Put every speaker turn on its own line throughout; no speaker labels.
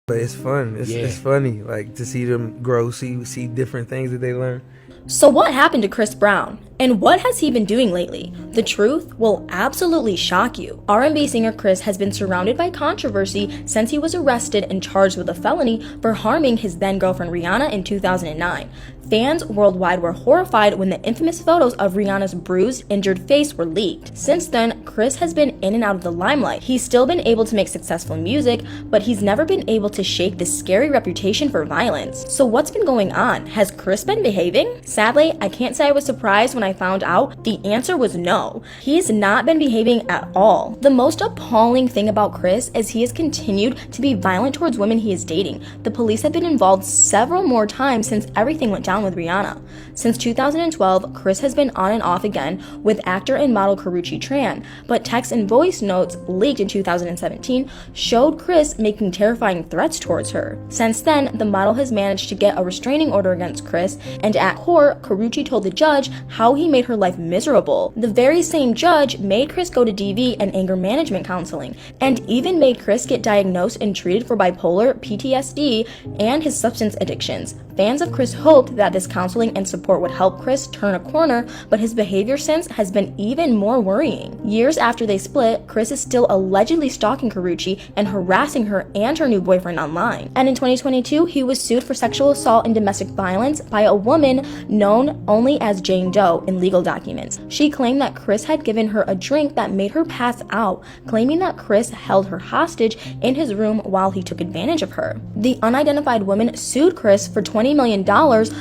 But it's fun. It's funny, like, to see them grow, see different things that they learn.
So what happened to Chris Brown? And what has he been doing lately? The truth will absolutely shock you. R&B singer Chris has been surrounded by controversy since he was arrested and charged with a felony for harming his then-girlfriend Rihanna in 2009. Fans worldwide were horrified when the infamous photos of Rihanna's bruised, injured face were leaked. Since then, Chris has been in and out of the limelight. He's still been able to make successful music, but he's never been able to shake this scary reputation for violence. So what's been going on? Has Chris been behaving? Sadly, I can't say I was surprised when I found out. The answer was no. He's not been behaving at all. The most appalling thing about Chris is he has continued to be violent towards women he is dating. The police have been involved several more times since everything went down with Rihanna. Since 2012, Chris has been on and off again with actor and model Karrueche Tran, but text and voice notes leaked in 2017 showed Chris making terrifying threats towards her. Since then, the model has managed to get a restraining order against Chris, and at court, Karrueche told the judge how he made her life miserable. The very same judge made Chris go to DV and anger management counseling, and even made Chris get diagnosed and treated for bipolar, PTSD, and his substance addictions. Fans of Chris hoped that this counseling and support would help Chris turn a corner, but his behavior since has been even more worrying. Years after they split, Chris is still allegedly stalking Karrueche and harassing her and her new boyfriend online. And in 2022, he was sued for sexual assault and domestic violence by a woman known only as Jane Doe in legal documents. She claimed that Chris had given her a drink that made her pass out, claiming that Chris held her hostage in his room while he took advantage of her. The unidentified woman sued Chris for $20 million,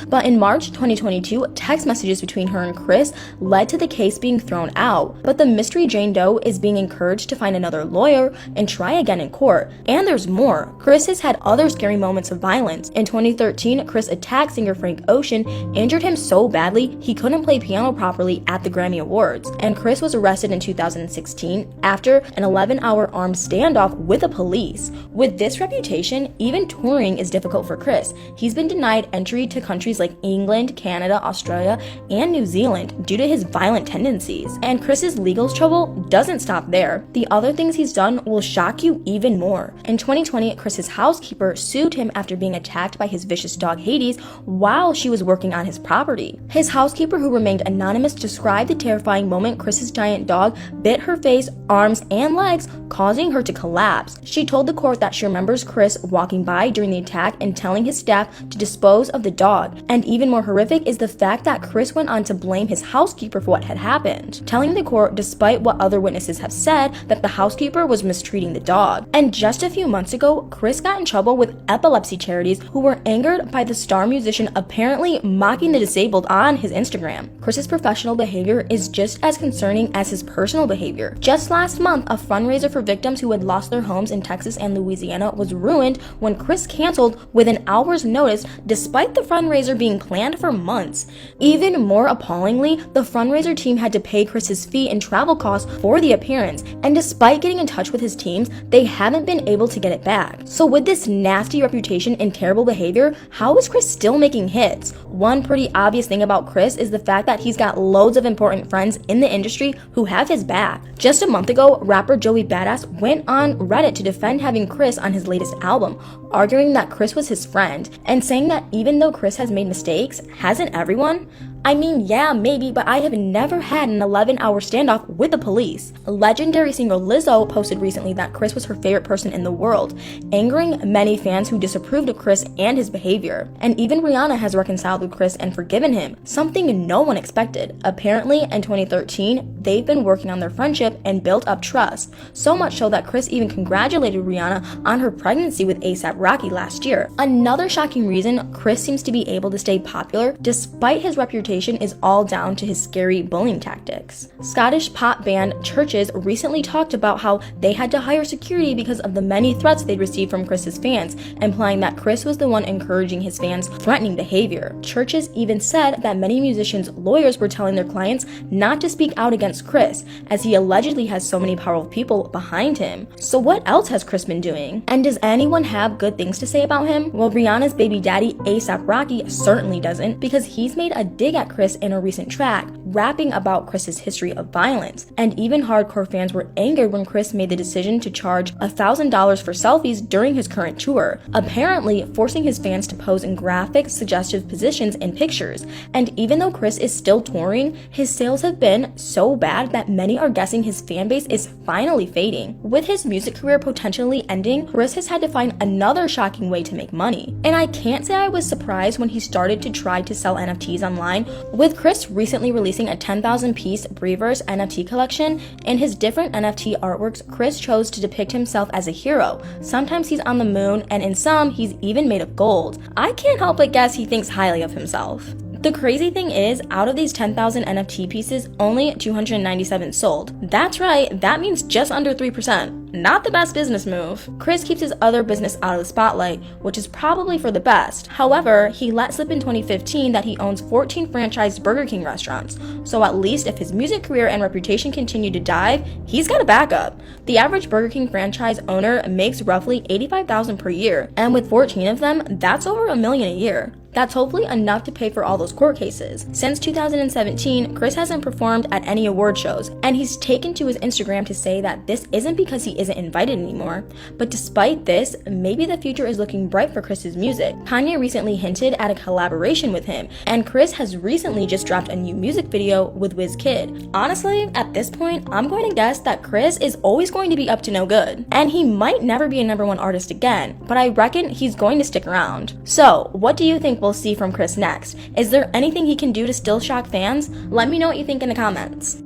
but in March 2022, text messages between her and Chris led to the case being thrown out. But the mystery Jane Doe is being encouraged to find another lawyer and try again in court. And there's more. Chris has had other scary moments of violence. In 2013, Chris attacked singer Frank Ocean, injured him so badly he couldn't play piano properly at the Grammy Awards. And Chris was arrested in 2016 after an 11-hour armed standoff with the police. With this reputation, even touring is difficult for Chris. He's been denied entry to countries like England, Canada, Australia, and New Zealand due to his violent tendencies. And Chris's legal trouble doesn't stop there. The other things he's done will shock you even more. In 2020, Chris's housekeeper sued him after being attacked by his vicious dog Hades while she was working on his property. His housekeeper, who remained anonymous, described the terrifying moment Chris's giant dog bit her face, arms, and legs, causing her to collapse. She told the court that she remembers Chris walking by during the attack and telling his staff to dispose of the dog. And even more horrific is the fact that Chris went on to blame his housekeeper for what had happened, telling the court, despite what other witnesses have said, that the housekeeper was mistreating the dog. And just a few months ago, Chris got in trouble with epilepsy charities who were angered by the star musician apparently mocking the disabled on his Instagram. Chris's professional behavior is just as concerning as his personal behavior. Just last month, a fundraiser for victims who had lost their homes in Texas and Louisiana was ruined when Chris canceled with an hour's notice, despite the fundraiser being planned for months. Even more appallingly, the fundraiser team had to pay Chris's fee and travel costs for the appearance, and despite getting in touch with his teams, they haven't been able to get it back. So with this nasty reputation and terrible behavior, how is Chris still making hits? One pretty obvious thing about Chris is the fact that he's got loads of important friends in the industry who have his back. Just a month ago, rapper Joey Badass went on Reddit to defend having Chris on his latest album, arguing that Chris was his friend, and saying that even though Chris has made mistakes, hasn't everyone? I mean, yeah, maybe, but I have never had an 11-hour standoff with the police. Legendary singer Lizzo posted recently that Chris was her favorite person in the world, angering many fans who disapproved of Chris and his behavior. And even Rihanna has reconciled with Chris and forgiven him, something no one expected. Apparently, in 2013, they've been working on their friendship and built up trust, so much so that Chris even congratulated Rihanna on her pregnancy with A$AP Rocky last year. Another shocking reason Chris seems to be able to stay popular despite his reputation is all down to his scary bullying tactics. Scottish pop band Churches recently talked about how they had to hire security because of the many threats they'd received from Chris's fans, implying that Chris was the one encouraging his fans' threatening behavior. Churches even said that many musicians' lawyers were telling their clients not to speak out against Chris, as he allegedly has so many powerful people behind him. So what else has Chris been doing? And does anyone have good things to say about him? Well, Rihanna's baby daddy A$AP Rocky certainly doesn't, because he's made a dig at Chris in a recent track, rapping about Chris's history of violence. And even hardcore fans were angered when Chris made the decision to charge $1,000 for selfies during his current tour, apparently forcing his fans to pose in graphic, suggestive positions in pictures. And even though Chris is still touring, his sales have been so bad that many are guessing his fan base is finally fading. With his music career potentially ending, Chris has had to find another shocking way to make money. And I can't say I was surprised when he started to try to sell NFTs online, with Chris recently releasing a 10,000-piece Breverse NFT collection. In his different NFT artworks, Chris chose to depict himself as a hero. Sometimes he's on the moon, and in some, he's even made of gold. I can't help but guess he thinks highly of himself. The crazy thing is, out of these 10,000 NFT pieces, only 297 sold. That's right, that means just under 3%. Not the best business move. Chris keeps his other business out of the spotlight, which is probably for the best. However, he let slip in 2015 that he owns 14 franchised Burger King restaurants, so at least if his music career and reputation continue to dive, he's got a backup. The average Burger King franchise owner makes roughly $85,000 per year, and with 14 of them, that's over $1 million a year. That's hopefully enough to pay for all those court cases. Since 2017, Chris hasn't performed at any award shows, and he's taken to his Instagram to say that this isn't because he isn't invited anymore. But despite this, maybe the future is looking bright for Chris's music. Kanye recently hinted at a collaboration with him, and Chris has recently just dropped a new music video with WizKid. Honestly, at this point, I'm going to guess that Chris is always going to be up to no good, and he might never be a #1 artist again, but I reckon he's going to stick around. So, what do you think we'll see from Chris next? Is there anything he can do to still shock fans? Let me know what you think in the comments.